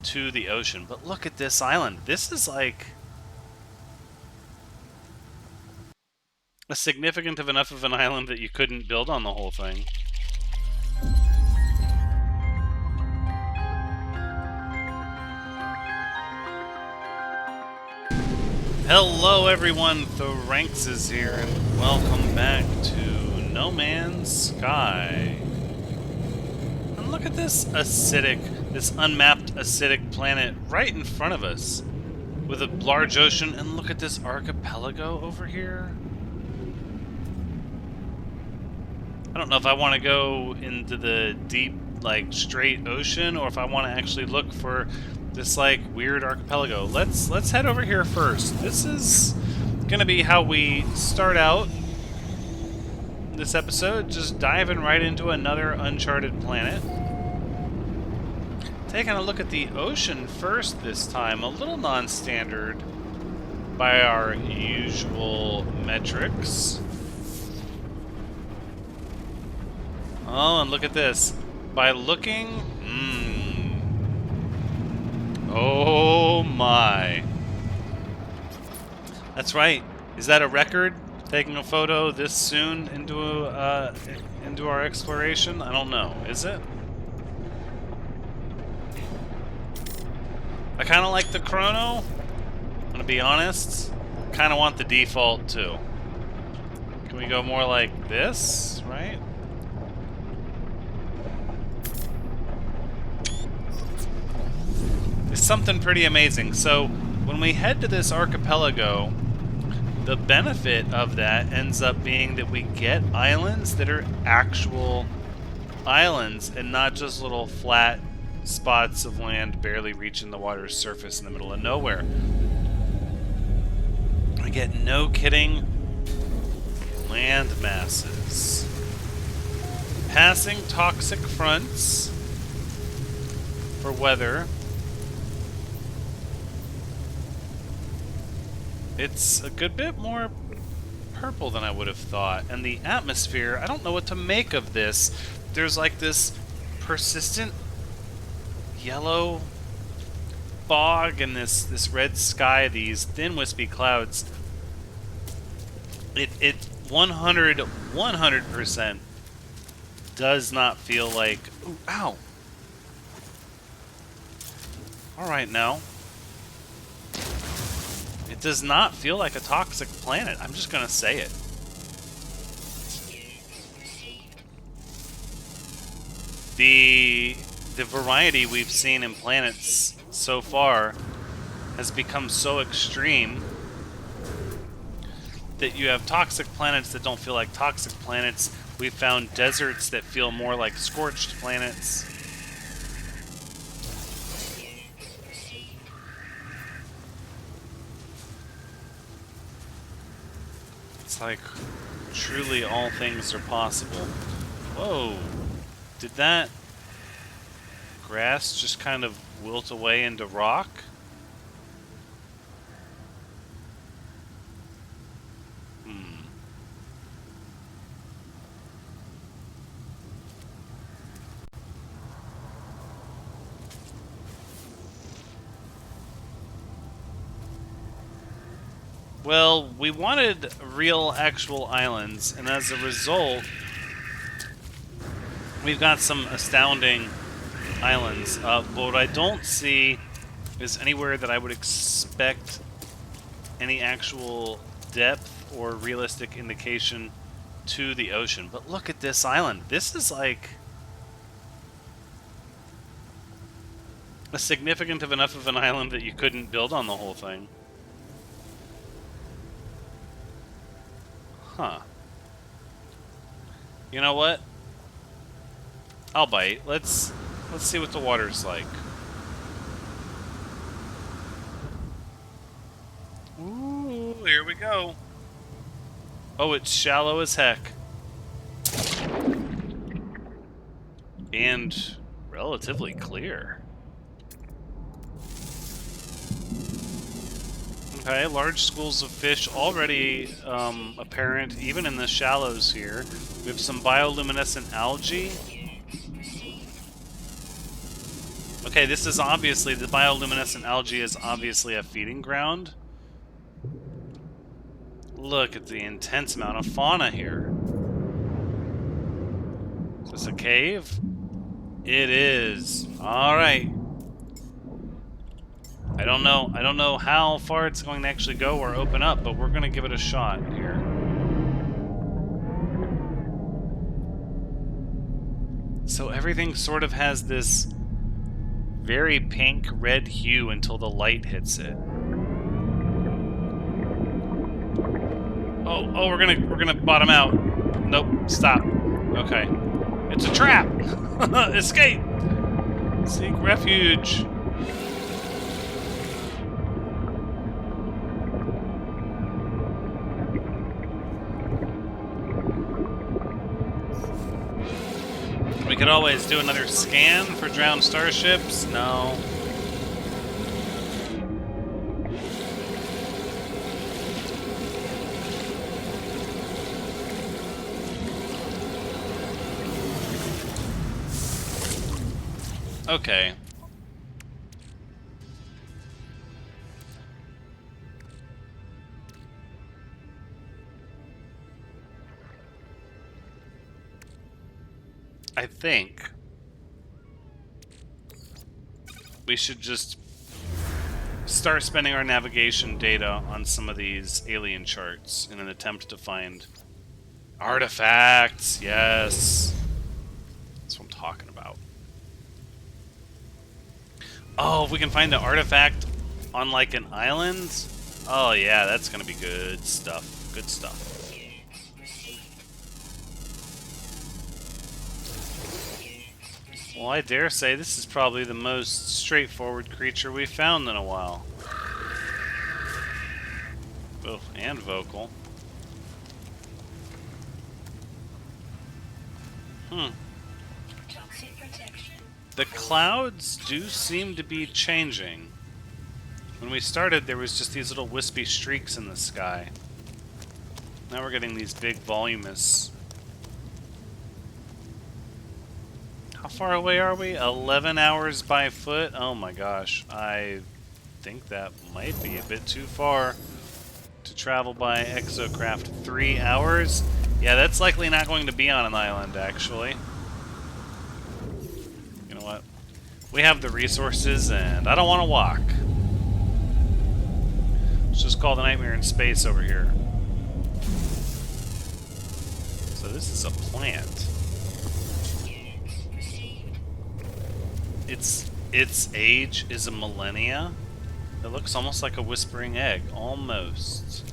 to the ocean. But look at this island. This is like a significant enough of an island that you couldn't build on the whole thing. Hello everyone, Thoranx is here, and welcome back to No Man's Sky. And look at this unmapped acidic planet right in front of us, with a large ocean, and look at this archipelago over here. I don't know if I want to go into the deep, straight ocean, or if I want to actually look for this, weird archipelago. Let's head over here first. This is gonna be how we start out this episode, just diving right into another uncharted planet. Taking a look at the ocean first this time, a little non-standard by our usual metrics. Oh, and look at this. By looking... Oh my. That's right. Is that a record? Taking a photo this soon into our exploration? I don't know. Is it? I kind of like the chrono. I'm gonna be honest. Kind of want the default too. Can we go more like this? Right? It's something pretty amazing. So when we head to this archipelago, the benefit of that ends up being that we get islands that are actual islands and not just little flat spots of land barely reaching the water's surface in the middle of nowhere. We get, no kidding, land masses. Passing toxic fronts for weather. It's a good bit more purple than I would have thought. And the atmosphere, I don't know what to make of this. There's like this persistent yellow fog and this red sky, these thin wispy clouds. It 100% does not feel like... Ooh, ow! Alright now. It does not feel like a toxic planet. I'm just gonna say it. The variety we've seen in planets so far has become so extreme that you have toxic planets that don't feel like toxic planets. We've found deserts that feel more like scorched planets. It's like, truly all things are possible. Whoa! Did that grass just kind of wilt away into rock? Well, we wanted real, actual islands, and as a result, we've got some astounding islands. But what I don't see is anywhere that I would expect any actual depth or realistic indication to the ocean. But look at this island. This is like a significant enough of an island that you couldn't build on the whole thing. Huh. You know what? I'll bite. Let's see what the water's like. Ooh, here we go. Oh, it's shallow as heck. And relatively clear. Okay, large schools of fish already apparent, even in the shallows here. We have some bioluminescent algae. Okay, Okay, this is obviously, the bioluminescent algae is obviously a feeding ground. Look at the intense amount of fauna here. Is this a cave? It is. Alright. I don't know how far it's going to actually go or open up, but we're gonna give it a shot here. So everything sort of has this very pink red hue until the light hits it. Oh, we're gonna bottom out. Nope, stop. Okay. It's a trap! Escape! Seek refuge. We could always do another scan for drowned starships. No. Okay. I think we should just start spending our navigation data on some of these alien charts in an attempt to find artifacts. Yes. That's what I'm talking about. Oh, if we can find an artifact on like an island? Oh yeah, that's gonna be good stuff. Good stuff. Well, I dare say this is probably the most straightforward creature we've found in a while. Oh, and vocal. The clouds do seem to be changing. When we started, there was just these little wispy streaks in the sky. Now we're getting these big, voluminous... How far away are we? 11 hours by foot? Oh my gosh. I think that might be a bit too far to travel by exocraft. 3 hours? Yeah, that's likely not going to be on an island, actually. You know what? We have the resources, and I don't want to walk. Let's just call the Nightmare in Space over here. So this is a plant. Its age is a millennia. It looks almost like a whispering egg. Almost.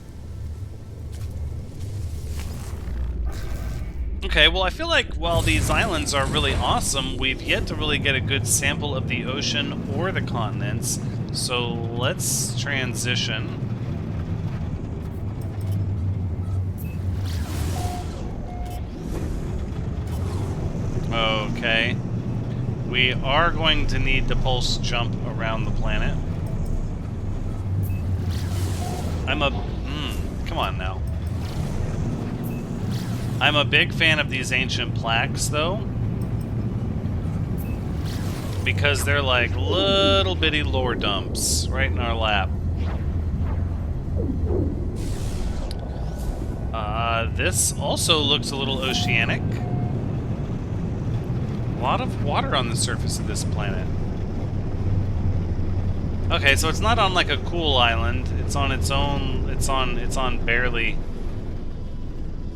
Okay, well I feel like while these islands are really awesome, we've yet to really get a good sample of the ocean or the continents. So let's transition. Okay. We are going to need to pulse jump around the planet. Come on now. I'm a big fan of these ancient plaques, though, because they're like little bitty lore dumps right in our lap. This also looks a little oceanic. A lot of water on the surface of this planet. Okay, so it's not on like a cool island. It's on its own. It's on barely.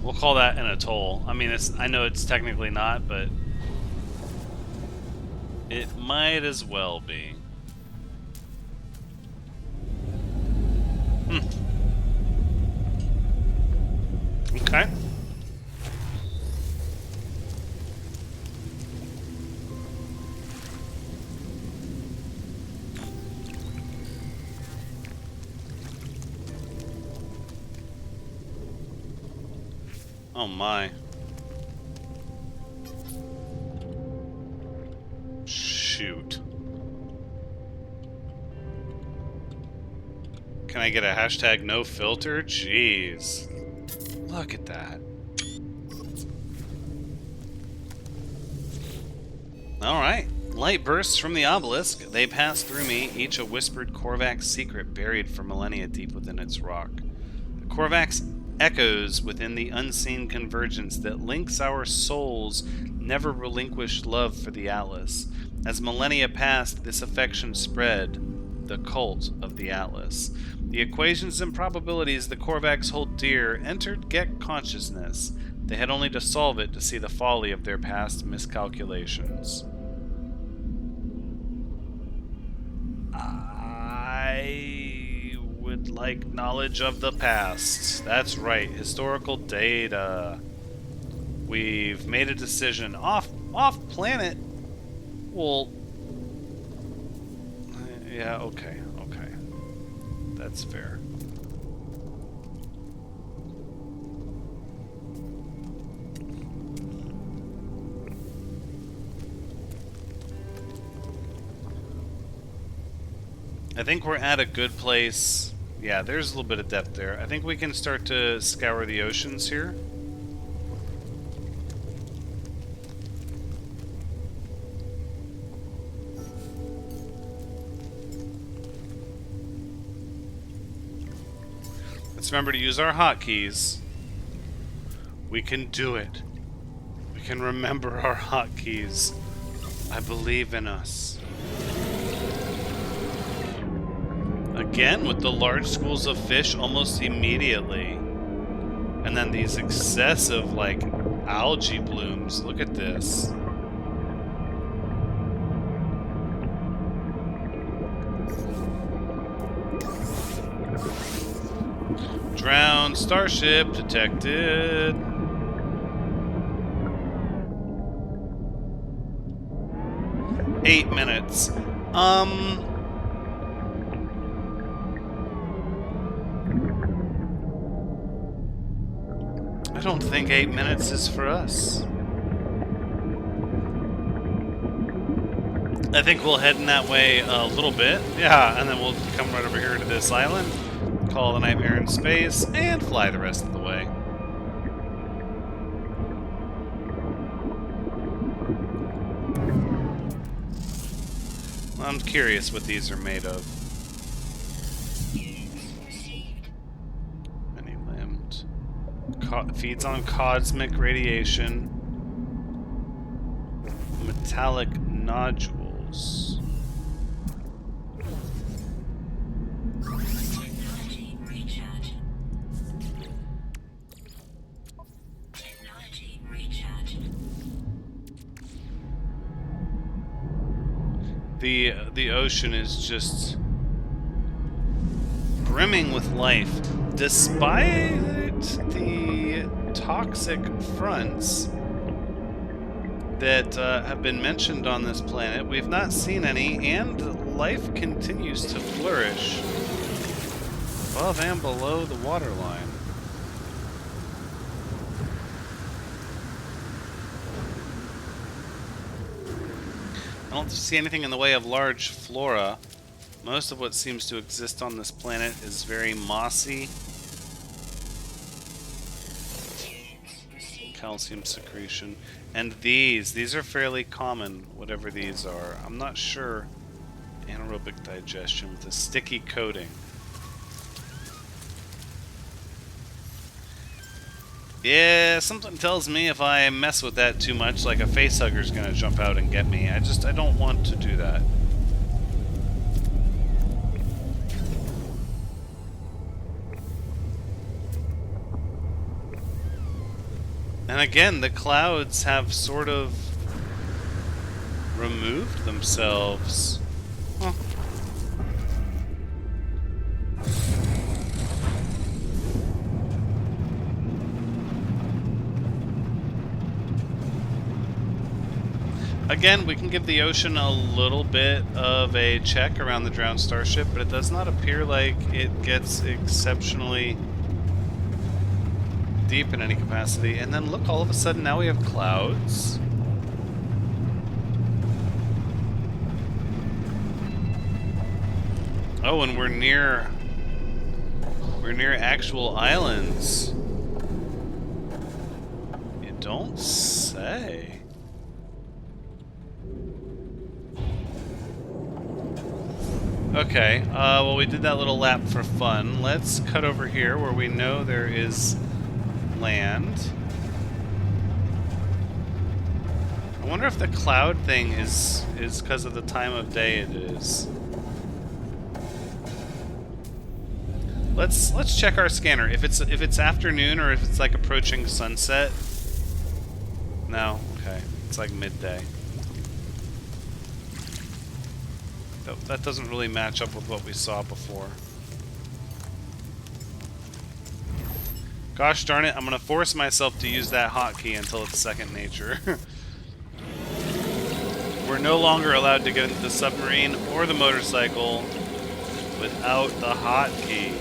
We'll call that an atoll. I mean, I know it's technically not, but it might as well be. Okay. Oh my. Shoot. Can I get a hashtag no filter? Jeez. Look at that. Alright. Light bursts from the obelisk. They pass through me, each a whispered Korvax secret buried for millennia deep within its rock. The Korvax echoes within the unseen convergence that links our souls' never relinquished love for the Atlas. As millennia passed, this affection spread, the cult of the Atlas. The equations and probabilities the Korvax hold dear entered Gek consciousness. They had only to solve it to see the folly of their past miscalculations. I would like knowledge of the past. That's right, historical data. We've made a decision off planet. Well, yeah, okay. That's fair. I think we're at a good place. Yeah, there's a little bit of depth there. I think we can start to scour the oceans here. Let's remember to use our hotkeys. We can do it. We can remember our hotkeys. I believe in us. Again, with the large schools of fish almost immediately. And then these excessive, like, algae blooms. Look at this. Drowned starship detected. Eight minutes. I don't think 8 minutes is for us. I think we'll head in that way a little bit. Yeah, and then we'll come right over here to this island, call the Nightmare in space, and fly the rest of the way. I'm curious what these are made of. Many-limbed. Feeds on cosmic radiation. Metallic nodules. Technology recharge. Technology recharge. The ocean is just brimming with life, despite the toxic fronts that have been mentioned on this planet. We've not seen any, and life continues to flourish above and below the waterline. I don't see anything in the way of large flora. Most of what seems to exist on this planet is very mossy. Calcium secretion. And these are fairly common, whatever these are. I'm not sure. Anaerobic digestion with a sticky coating. Yeah, something tells me if I mess with that too much, like a facehugger's gonna jump out and get me. I don't want to do that. And again, the clouds have sort of removed themselves. Huh. Again, we can give the ocean a little bit of a check around the drowned starship, but it does not appear like it gets exceptionally deep in any capacity. And then look, all of a sudden now we have clouds. Oh, and we're near actual islands. You don't say. Okay, well, we did that little lap for fun. Let's cut over here where we know there is land. I wonder if the cloud thing is because of the time of day it is. Let's check our scanner. If it's afternoon or if it's like approaching sunset. No, okay. It's like midday. That doesn't really match up with what we saw before. Gosh darn it, I'm gonna force myself to use that hotkey until it's second nature. We're no longer allowed to get into the submarine or the motorcycle without the hotkey.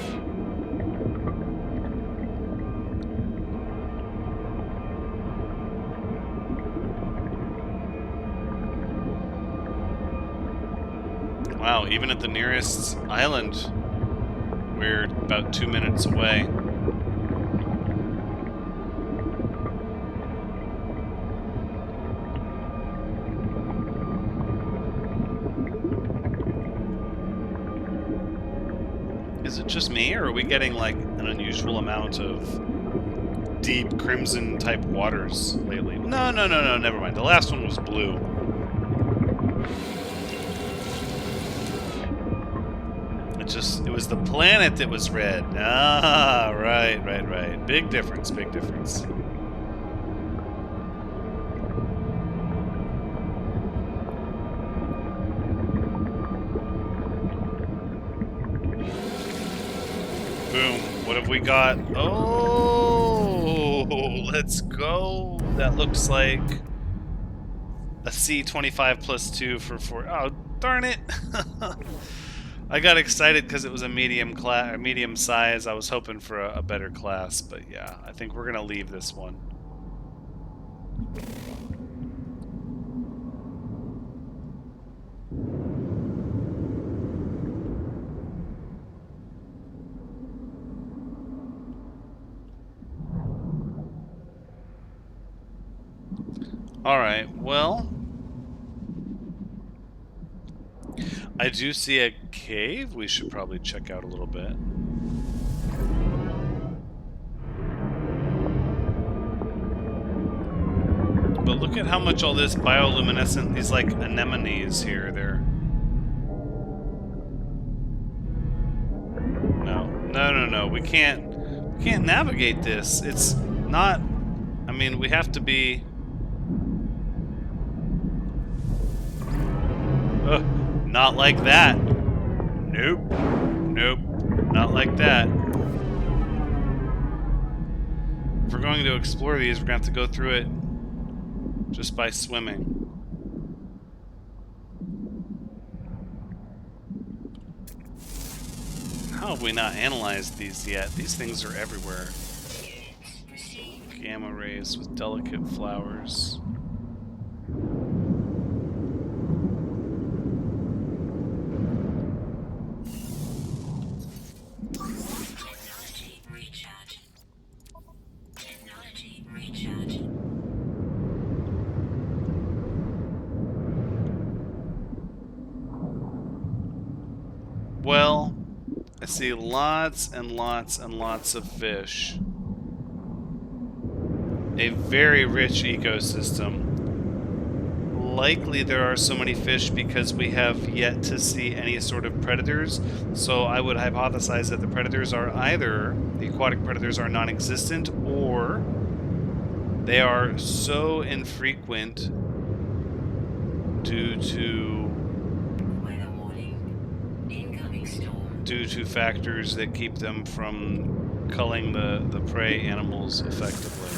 Wow, even at the nearest island, we're about 2 minutes away. Is it just me, or are we getting like an unusual amount of deep crimson type waters lately? No, never mind. The last one was blue. It was the planet that was red. Ah, right. Big difference, big difference. Boom. What have we got? Oh, let's go. That looks like a C25 plus 2 for 4. Oh, darn it. I got excited because it was a medium size. I was hoping for a better class, but yeah, I think we're gonna leave this one. All right. Well, I do see a cave we should probably check out a little bit. But look at how much all this bioluminescent, these like anemones here, they're... No, we can't navigate this. It's not, I mean, we have to be... Not like that. Nope, not like that. If we're going to explore these, we're going to have to go through it just by swimming. How have we not analyzed these yet? These things are everywhere. Gamma rays with delicate flowers. Well, I see lots and lots and lots of fish. A very rich ecosystem. Likely there are so many fish because we have yet to see any sort of predators. So I would hypothesize that the predators are either, the aquatic predators are non-existent, or they are so infrequent due to factors that keep them from culling the prey animals effectively.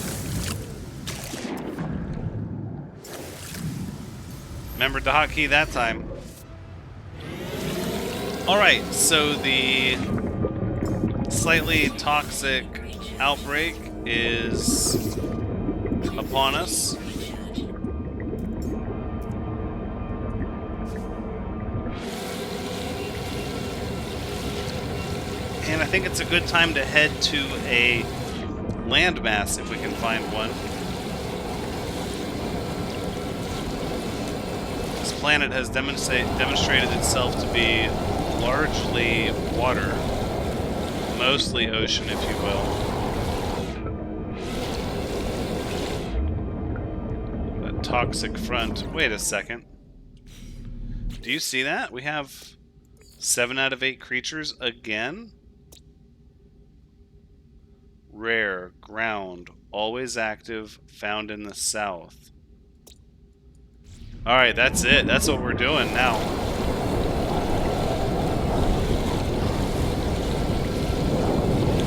Remembered the hotkey that time. Alright, so the slightly toxic outbreak is upon us. And I think it's a good time to head to a landmass if we can find one. This planet has demonstrated itself to be largely water. Mostly ocean, if you will. That toxic front. Wait a second. Do you see that? We have 7 out of 8 creatures again? Rare, ground, always active, found in the south. Alright, that's it. That's what we're doing now.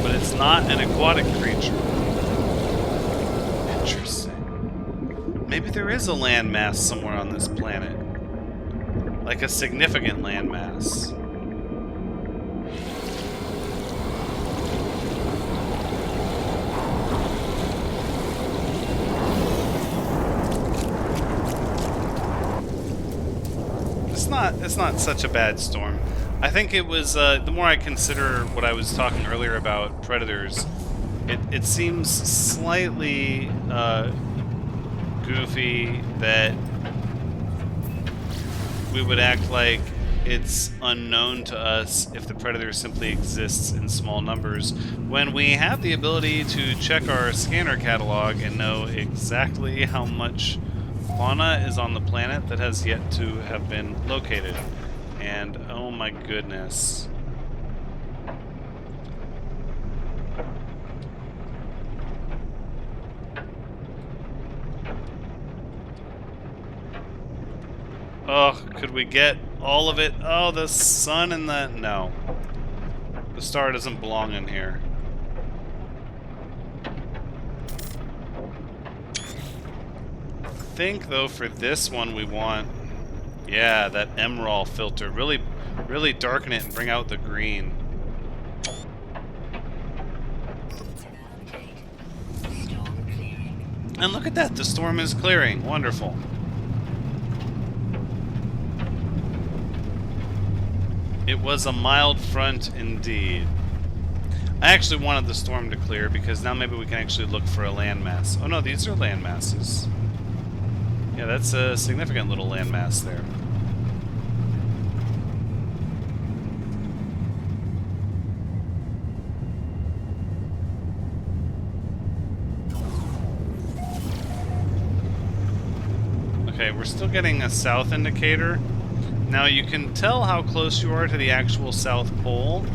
But it's not an aquatic creature. Interesting. Maybe there is a landmass somewhere on this planet. Like a significant landmass. It's not such a bad storm. I think it was, the more I consider what I was talking earlier about predators, it seems slightly goofy that we would act like it's unknown to us if the predator simply exists in small numbers, when we have the ability to check our scanner catalog and know exactly how much fauna is on the planet that has yet to have been located. And oh my goodness. Oh, could we get all of it? Oh, the sun and the... No. The star doesn't belong in here. I think, though, for this one we want... Yeah, that emerald filter. Really darken it and bring out the green. And look at that, the storm is clearing. Wonderful. It was a mild front indeed. I actually wanted the storm to clear because now maybe we can actually look for a landmass. Oh no, these are landmasses. Yeah, that's a significant little landmass there. Okay, we're still getting a south indicator. Now you can tell how close you are to the actual South Pole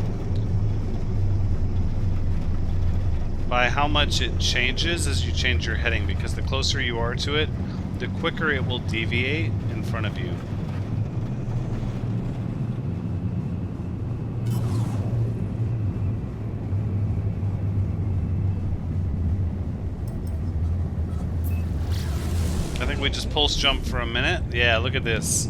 by how much it changes as you change your heading, because the closer you are to it, the quicker it will deviate in front of you. I think we just pulse jump for a minute. Yeah, look at this.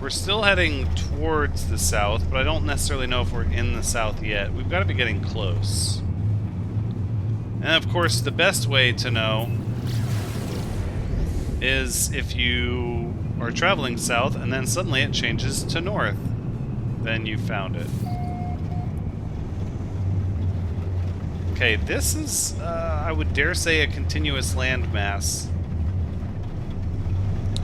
We're still heading towards the south, but I don't necessarily know if we're in the south yet. We've got to be getting close. And of course, the best way to know is if you are traveling south and then suddenly it changes to north. Then you found it. Okay, this is, I would dare say, a continuous landmass.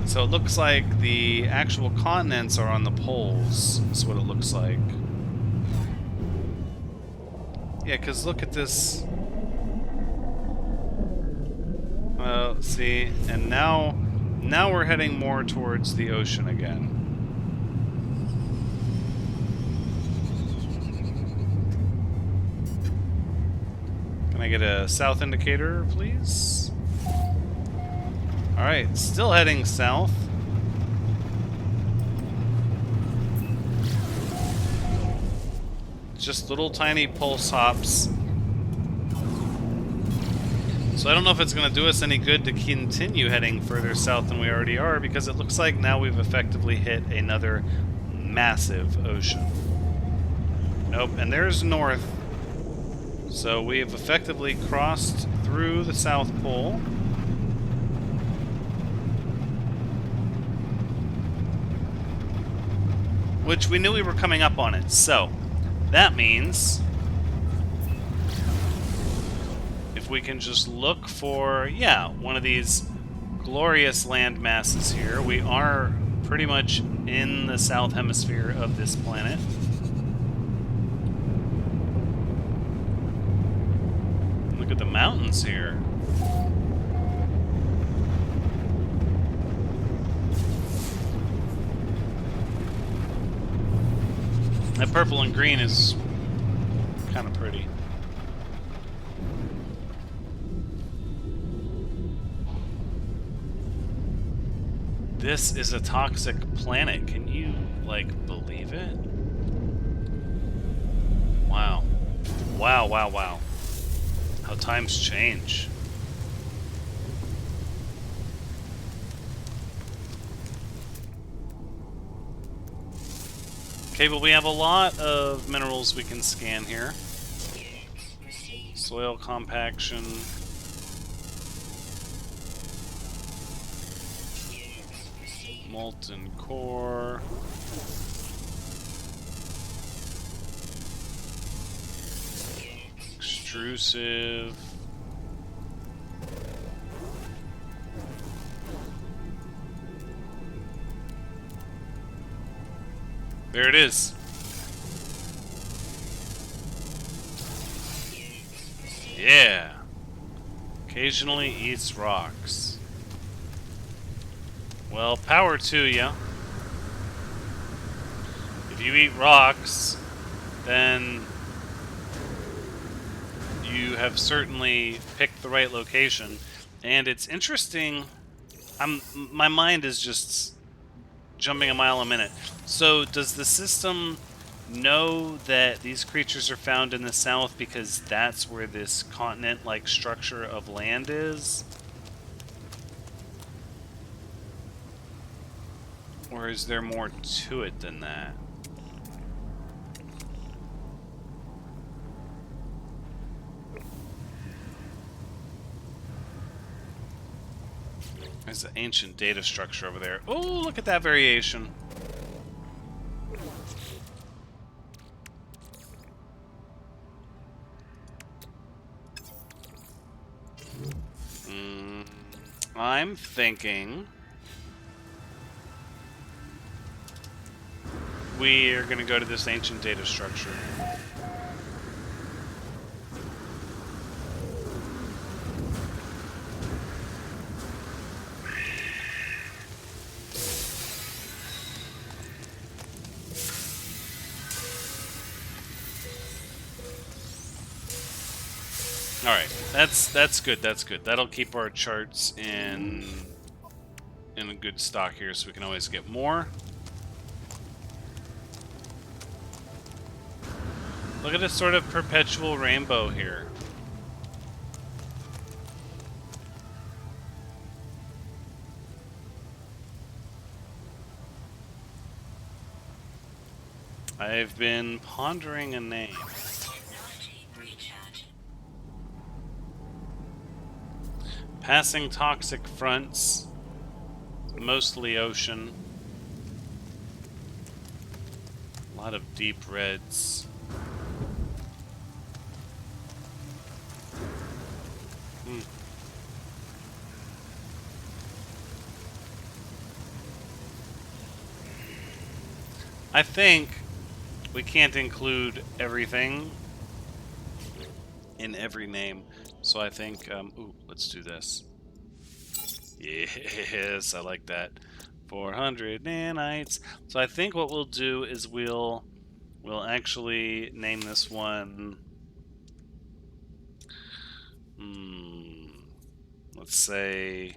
So it looks like the actual continents are on the poles, is what it looks like. Yeah, because look at this. Well, see, and now we're heading more towards the ocean again. Can I get a south indicator, please? Alright, still heading south. Just little tiny pulse hops. So I don't know if it's going to do us any good to continue heading further south than we already are, because it looks like now we've effectively hit another massive ocean. Nope, and there's north. So we have effectively crossed through the South Pole. Which we knew we were coming up on it, so that means if we can just look for, yeah, one of these glorious land masses here. We are pretty much in the south hemisphere of this planet. Look at the mountains here. That purple and green is kind of pretty. This is a toxic planet. Can you, like, believe it? Wow. Wow, wow, wow. How times change. Okay, but we have a lot of minerals we can scan here. Soil compaction. Molten core. Extrusive. There it is. Yeah. Occasionally eats rocks. Well, power to ya. If you eat rocks, then you have certainly picked the right location. And it's interesting. My mind is just jumping a mile a minute. So does the system know that these creatures are found in the south because that's where this continent-like structure of land is? Or is there more to it than that? There's an ancient data structure over there. Oh, look at that variation. I'm thinking we are going to go to this ancient data structure. All right, that's good. That's good. That'll keep our charts in a good stock here, so we can always get more. Look at this sort of perpetual rainbow here. I've been pondering a name. Passing toxic fronts, mostly ocean. A lot of deep reds. I think we can't include everything in every name. So I think, ooh, let's do this. Yes, I like that. 400 nanites. So I think what we'll do is we'll actually name this one. Let's say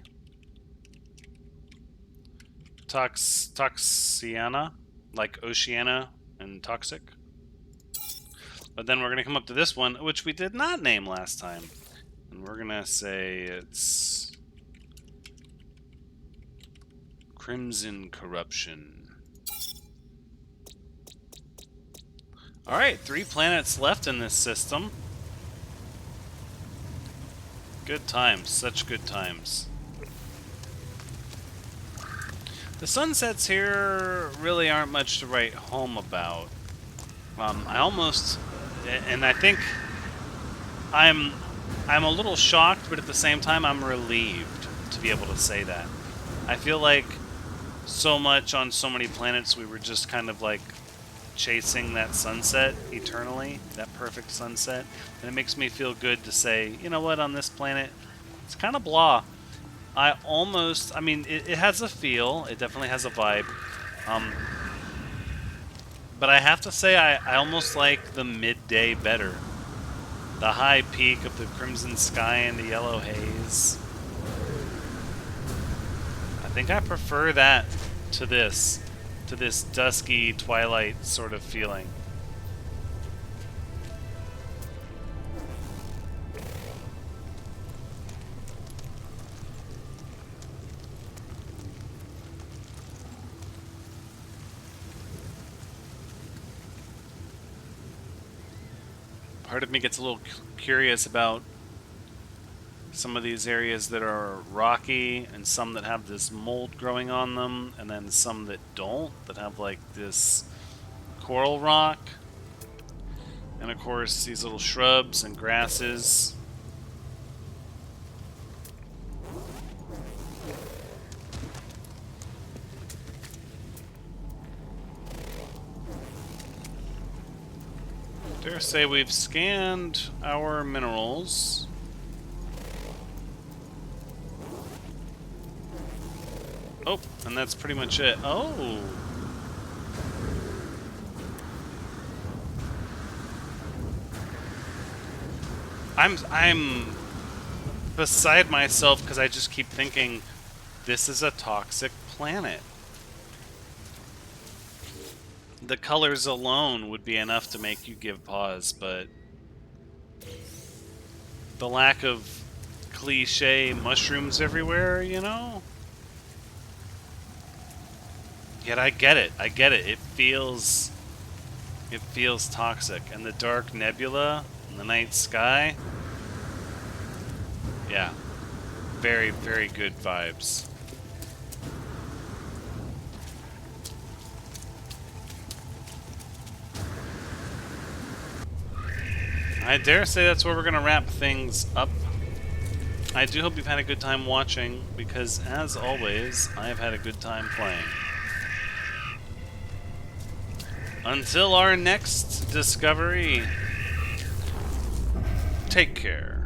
Toxiana, like Oceana and Toxic. But then we're going to come up to this one, which we did not name last time. And we're going to say it's Crimson Corruption. Alright, 3 planets left in this system. Good times, such good times. The sunsets here really aren't much to write home about. I almost... And I think I'm I'm a little shocked, but at the same time, I'm relieved to be able to say that. I feel like so much on so many planets, we were just kind of like chasing that sunset eternally, that perfect sunset. And it makes me feel good to say, you know what, on this planet, it's kind of blah. I mean, it has a feel, it definitely has a vibe. Um, but I have to say, I almost like the midday better. The high peak of the crimson sky and the yellow haze. I think I prefer that to this dusky twilight sort of feeling. Part of me gets a little curious about some of these areas that are rocky and some that have this mold growing on them, and then some that don't, that have like this coral rock. And of course, these little shrubs and grasses. Dare say we've scanned our minerals. Oh, and that's pretty much it. Oh! I'm beside myself because I just keep thinking this is a toxic planet. The colors alone would be enough to make you give pause, but the lack of cliche mushrooms everywhere, you know? Yet I get it. I get it. It feels toxic. And the dark nebula and the night sky. Yeah. Very, very good vibes. I dare say that's where we're going to wrap things up. I do hope you've had a good time watching, because as always, I've had a good time playing. Until our next discovery, take care.